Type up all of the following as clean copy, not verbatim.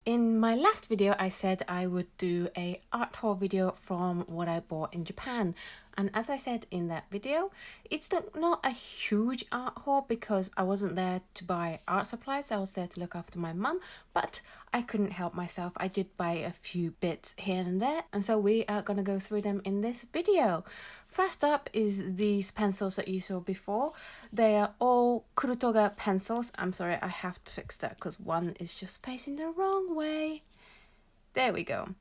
In my last video, I said I would do a art haul video from what I bought in Japan. And as I said in that video, it's not a huge art haul because I wasn't there to buy art supplies. I was there to look after my mum, but I couldn't help myself. I did buy a few bits here and there, and so we are going to go through them in this video. First up is these pencils that you saw before. They are all Kurutoga pencils. I'm sorry, I have to fix that because one is just facing the wrong way. There we go.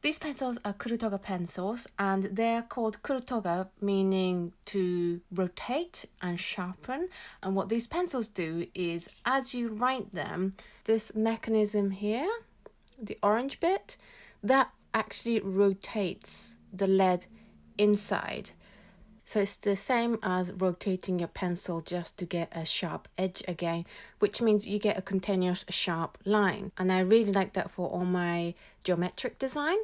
These pencils are Kurutoga pencils, and they're called Kurutoga, meaning to rotate and sharpen. And what these pencils do is, as you write them, this mechanism here, the orange bit, that actually rotates the lead inside. So it's the same as rotating your pencil just to get a sharp edge again, which means you get a continuous sharp line. And I really like that for all my geometric design.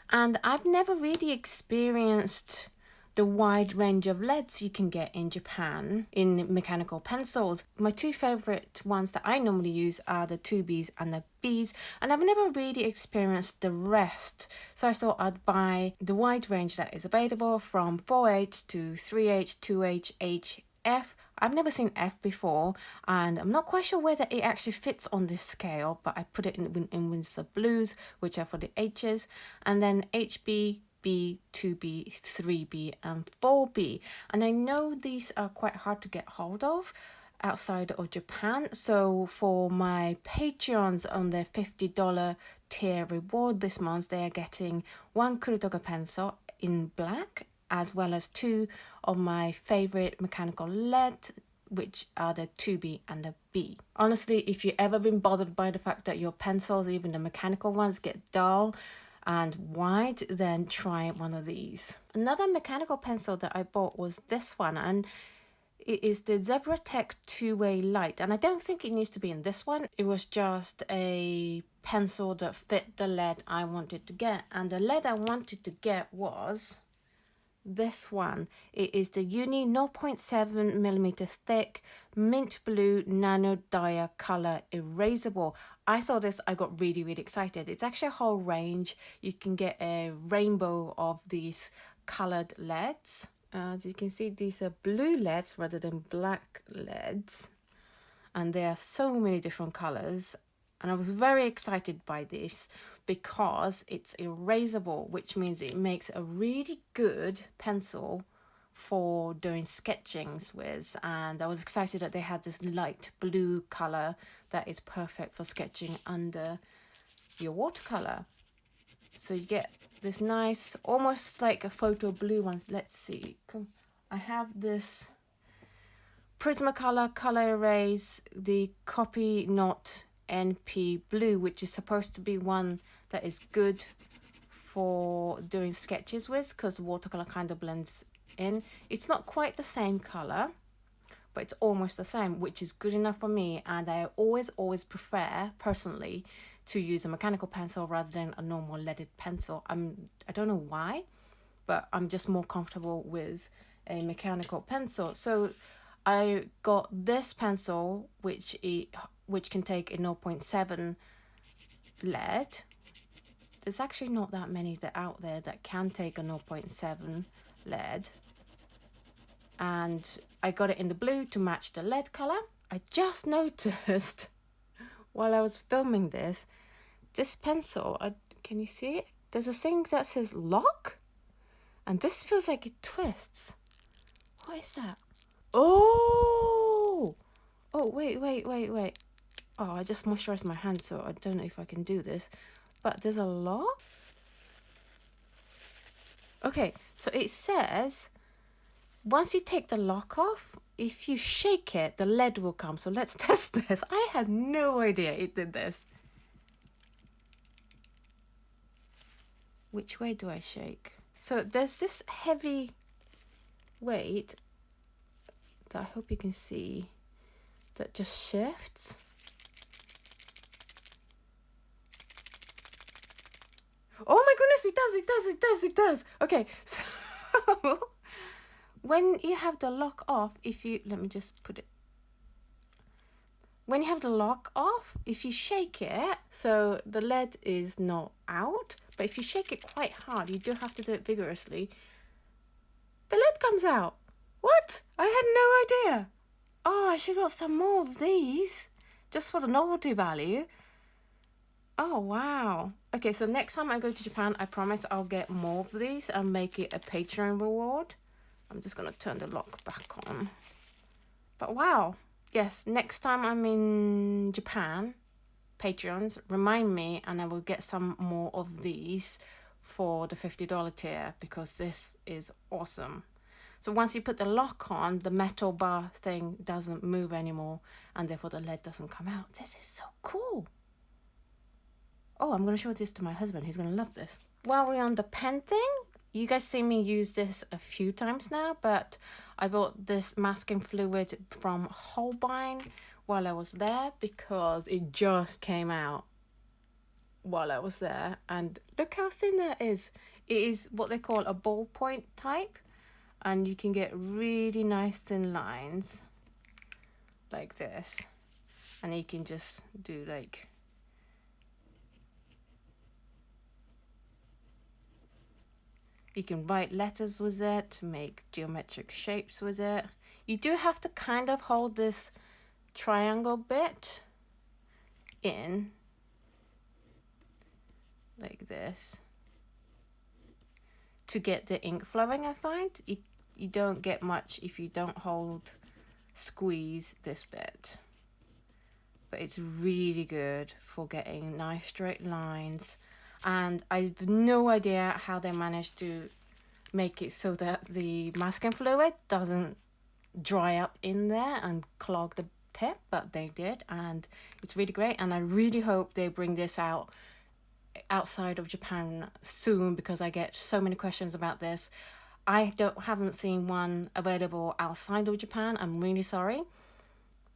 And I've never really experienced the wide range of leads you can get in Japan in mechanical pencils. My two favorite ones that I normally use are the 2Bs and the Bs, and I've never really experienced the rest. So I thought I'd buy the wide range that is available from 4H to 3H, 2H, H, F. I've never seen F before, and I'm not quite sure whether it actually fits on this scale, but I put it in with the blues, which are for the H's, and then HB, B, 2B, 3B, and 4B. And I know these are quite hard to get hold of outside of Japan. So for my Patreons on their $50 tier reward this month, they are getting one Kurutoga pencil in black, as well as two of my favorite mechanical lead, which are the 2B and the B. Honestly, if you've ever been bothered by the fact that your pencils, even the mechanical ones, get dull and wide, then try one of these. Another mechanical pencil that I bought was this one, and it is the Zebra Tech two-way light, and I don't think it needs to be in this one. It was just a pencil that fit the lead I wanted to get, and the lead I wanted to get was this one. It is the Uni 0.7mm thick mint blue nano dia color erasable. I saw this, I got really excited. It's actually a whole range. You can get a rainbow of these colored leads. As you can see, these are blue leads rather than black leads, and there are so many different colors. And I was very excited by this because it's erasable, which means it makes a really good pencil for doing sketchings with. And I was excited that they had this light blue color that is perfect for sketching under your watercolor. So you get this nice, almost like a photo blue one. Let's see. I have this Prismacolor Color Erase, the Copy Not NP Blue, which is supposed to be one that is good for doing sketches with because the watercolor kind of blends in. It's not quite the same color, but it's almost the same, which is good enough for me. And I always prefer personally to use a mechanical pencil rather than a normal leaded pencil. I don't know why, but I'm just more comfortable with a mechanical pencil. So I got this pencil, which can take a 0.7 lead. There's actually not that many out there that can take a 0.7 lead. And I got it in the blue to match the lead color. I just noticed while I was filming this pencil, can you see it? There's a thing that says lock, and this feels like it twists. What is that? Oh, wait. Oh, I just moisturized my hand, so I don't know if I can do this. But there's a lock? Okay, so it says, once you take the lock off, if you shake it, the lead will come. So let's test this. I had no idea it did this. Which way do I shake? So there's this heavy weight that I hope you can see that just shifts. Oh my goodness, it does. Okay, so when you have the lock off, let me just put it. when you have the lock off, if you shake it, so the lead is not out, but if you shake it quite hard, you do have to do it vigorously, the lead comes out. What? I had no idea. Oh, I should got some more of these just for the novelty value. Oh, wow. Okay, so next time I go to Japan, I promise I'll get more of these and make it a Patreon reward. I'm just going to turn the lock back on. But wow. Yes, next time I'm in Japan, Patreons, remind me and I will get some more of these for the $50 tier because this is awesome. So once you put the lock on, the metal bar thing doesn't move anymore and therefore the lead doesn't come out. This is so cool. Oh, I'm going to show this to my husband. He's going to love this. While we're on the pen thing, you guys see me use this a few times now, but I bought this masking fluid from Holbein while I was there because it just came out while I was there. And look how thin that is. It is what they call a ballpoint type. And you can get really nice thin lines like this. And you can just do like... You can write letters with it, make geometric shapes with it. You do have to kind of hold this triangle bit in, like this, to get the ink flowing, I find. You don't get much if you don't squeeze this bit. But it's really good for getting nice straight lines. And I have no idea how they managed to make it so that the masking fluid doesn't dry up in there and clog the tip, but they did, and it's really great. And I really hope they bring this out outside of Japan soon because I get so many questions about this. I haven't seen one available outside of Japan. I'm really sorry.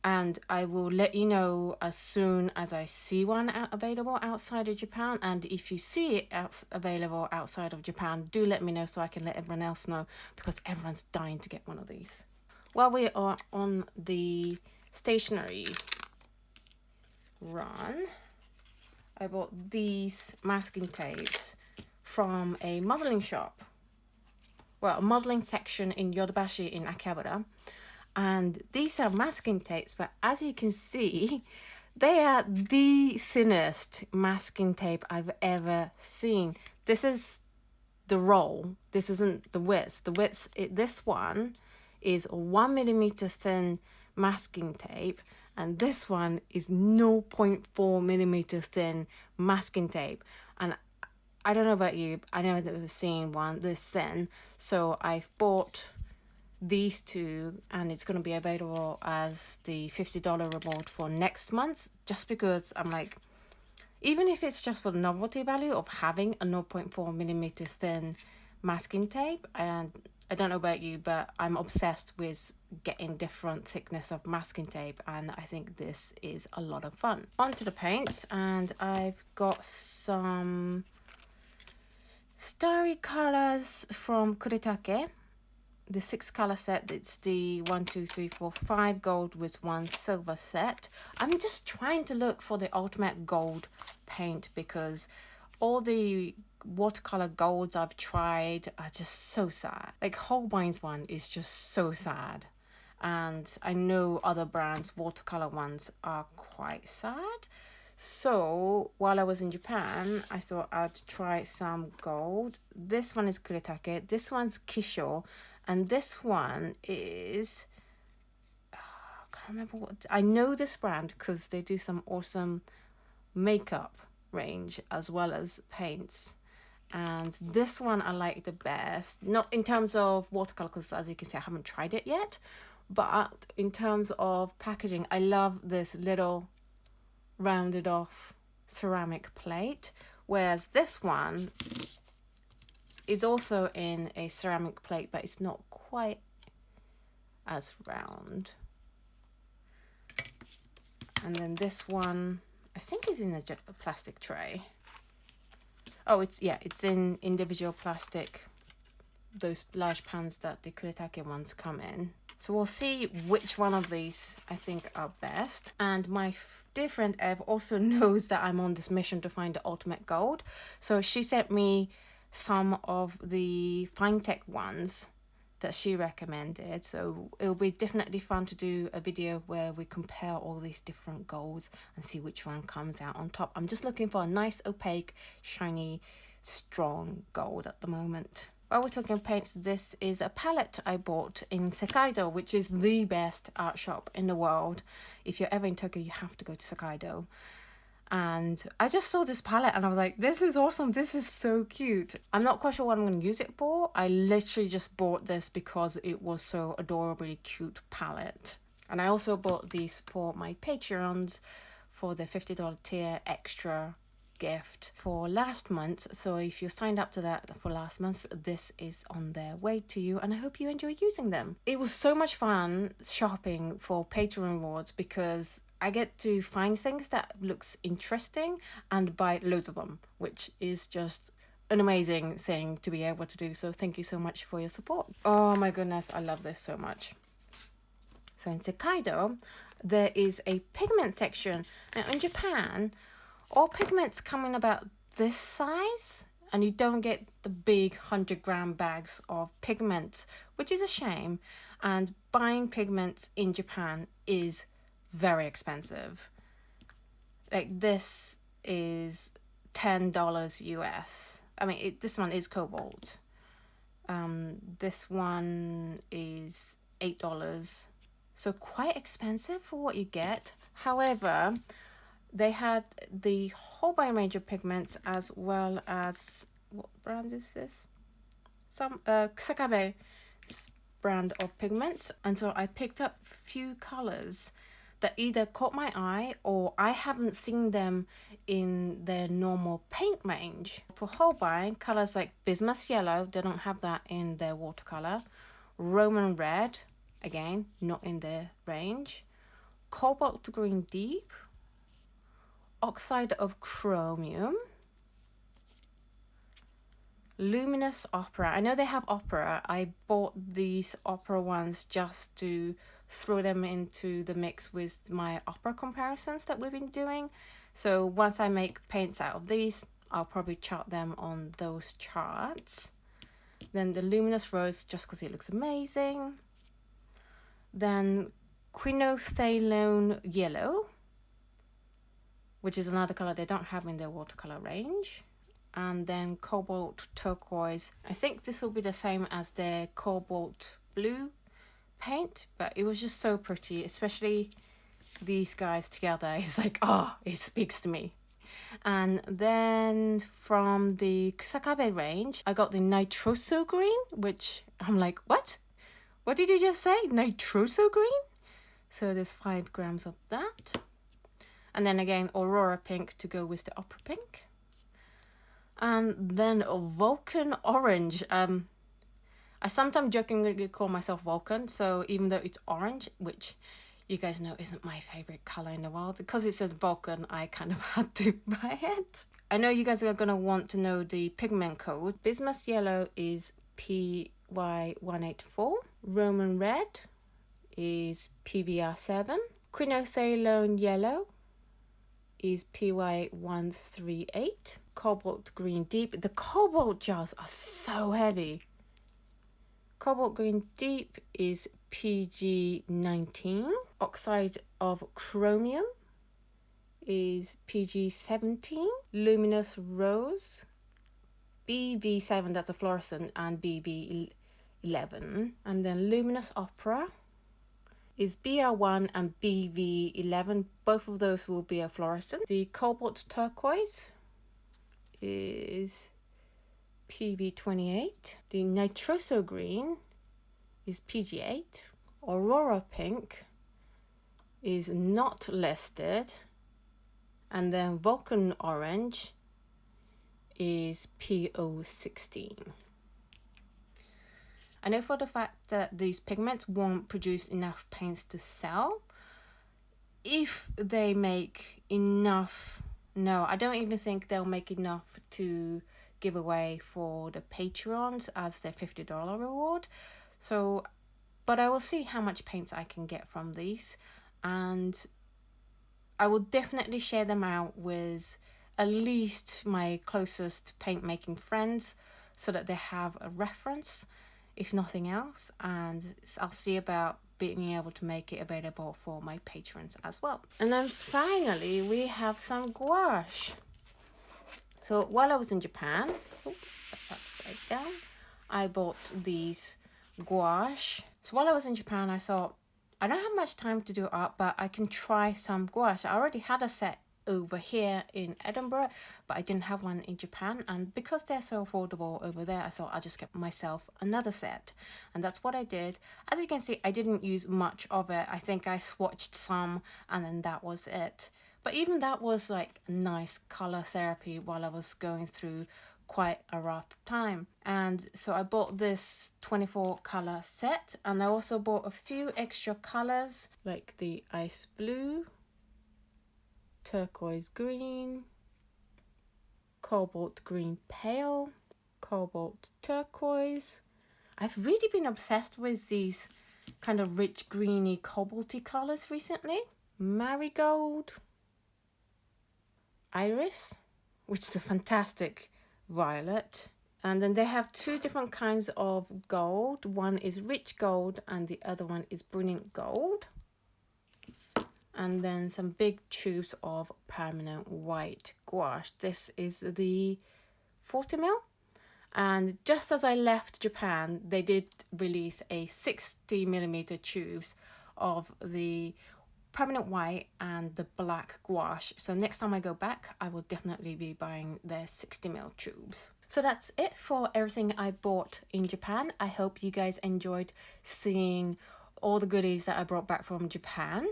And I will let you know as soon as I see one available outside of Japan. And if you see it available outside of Japan, do let me know so I can let everyone else know because everyone's dying to get one of these. While we are on the stationery run, I bought these masking tapes from a modelling shop. Well, a modelling section in Yodobashi in Akihabara. And these are masking tapes, but as you can see, they are the thinnest masking tape I've ever seen. This is the roll. This isn't the width. This one is 1 millimeter thin masking tape, and this one is 0.4 millimeter thin masking tape. And I don't know about you, I never seen one this thin, so I've bought these two, and it's going to be available as the $50 reward for next month, just because I'm like, even if it's just for the novelty value of having a 0.4 millimeter thin masking tape, and I don't know about you, but I'm obsessed with getting different thickness of masking tape, and I think this is a lot of fun. On to the paints, and I've got some starry colors from Kuretake. The 6 color set, it's the 1, 2, 3, 4, 5 gold with 1 silver set. I'm just trying to look for the ultimate gold paint because all the watercolor golds I've tried are just so sad. Like Holbein's one is just so sad. And I know other brands' watercolor ones are quite sad. So while I was in Japan, I thought I'd try some gold. This one is Kuretake, this one's Kissho, and this one is, I can't remember what, I know this brand because they do some awesome makeup range as well as paints. And this one I like the best, not in terms of watercolor because as you can see I haven't tried it yet, but in terms of packaging, I love this little rounded off ceramic plate, whereas this one is also in a ceramic plate, but it's not quite as round. And then this one I think is in a plastic tray. Oh, it's in individual plastic, those large pans that the Kuretake ones come in. So we'll see which one of these I think are best. And my dear friend Ev also knows that I'm on this mission to find the ultimate gold. So she sent me some of the Finetech ones that she recommended. So it'll be definitely fun to do a video where we compare all these different golds and see which one comes out on top. I'm just looking for a nice, opaque, shiny, strong gold at the moment. While we're talking paints, this is a palette I bought in Sekaido, which is the best art shop in the world. If you're ever in Tokyo, you have to go to Sekaido. And I just saw this palette and I was like, this is awesome. This is so cute. I'm not quite sure what I'm going to use it for. I literally just bought this because it was so adorably cute palette. And I also bought these for my Patreons for the $50 tier extra gift for last month. So if you signed up to that for last month, this is on their way to you, and I hope you enjoy using them. It was so much fun shopping for Patreon rewards because I get to find things that looks interesting and buy loads of them, which is just an amazing thing to be able to do. So thank you so much for your support. Oh my goodness, I love this so much. So in Sekaido, there is a pigment section. Now in Japan, all pigments come in about this size, and you don't get the big 100-gram bags of pigments, which is a shame. And buying pigments in Japan is very expensive. Like this is $10 US. I mean, this one is cobalt. This one is $8. So quite expensive for what you get. However, they had the Holbein range of pigments as well as, what brand is this? Some Kusakabe's brand of pigments. And so I picked up a few colors that either caught my eye or I haven't seen them in their normal paint range. For Holbein, colors like Bismuth Yellow, they don't have that in their watercolor. Roman Red, again, not in their range. Cobalt Green Deep. Oxide of Chromium, Luminous Opera. I know they have Opera. I bought these Opera ones just to throw them into the mix with my Opera comparisons that we've been doing. So once I make paints out of these, I'll probably chart them on those charts. Then the Luminous Rose, just because it looks amazing. Then Quinophthalone Yellow, which is another color they don't have in their watercolor range. And then Cobalt Turquoise. I think this will be the same as their Cobalt Blue paint, but it was just so pretty, especially these guys together. It's like, oh, it speaks to me. And then from the Kusakabe range, I got the Nitroso Green, which I'm like, what? What did you just say? Nitroso Green? So there's 5 grams of that. And then again, Aurora Pink to go with the Opera Pink. And then Vulcan Orange. I sometimes jokingly call myself Vulcan, so even though it's orange, which you guys know isn't my favorite color in the world, because it says Vulcan, I kind of had to buy it. I know you guys are going to want to know the pigment code. Bismuth Yellow is PY184. Roman Red is PBR7. Quinophthalone Yellow is PY138. Cobalt Green Deep. The cobalt jars are so heavy. Cobalt Green Deep is PG19. Oxide of Chromium is PG17. Luminous Rose, BV7, that's a fluorescent, and BV11. And then Luminous Opera is BR1 and BV11. Both of those will be a fluorescent. The Cobalt Turquoise is PV28. The Nitroso Green is PG8. Aurora Pink is not listed. And then Vulcan Orange is PO16. I know for the fact that these pigments won't produce enough paints to sell. If they make enough, no, I don't even think they'll make enough to give away for the Patreons as their $50 reward. So but I will see how much paints I can get from these, and I will definitely share them out with at least my closest paint making friends so that they have a reference, if nothing else, and I'll see about being able to make it available for my patrons as well. And then finally we have some gouache. So while I was in Japan, upside down, I bought these gouache. So while I was in Japan, I thought, I don't have much time to do art, but I can try some gouache. I already had a set over here in Edinburgh, but I didn't have one in Japan, and because they're so affordable over there, I thought I'll just get myself another set, and that's what I did. As you can see, I didn't use much of it. I think I swatched some and then that was it, but even that was like nice color therapy while I was going through quite a rough time. And so I bought this 24 color set, and I also bought a few extra colors like the ice blue, turquoise green, cobalt green pale, cobalt turquoise. I've really been obsessed with these kind of rich greeny cobalty colors recently. Marigold, iris, which is a fantastic violet. And then they have two different kinds of gold. One is rich gold and the other one is brilliant gold. And then some big tubes of permanent white gouache. This is the 40ml. And just as I left Japan, they did release a 60mm tubes of the permanent white and the black gouache. So next time I go back, I will definitely be buying their 60ml tubes. So that's it for everything I bought in Japan. I hope you guys enjoyed seeing all the goodies that I brought back from Japan.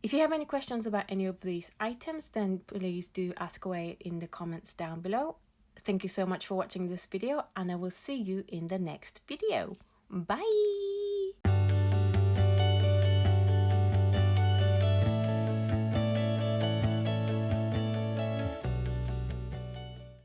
If you have any questions about any of these items, then please do ask away in the comments down below. Thank you so much for watching this video, and I will see you in the next video. Bye!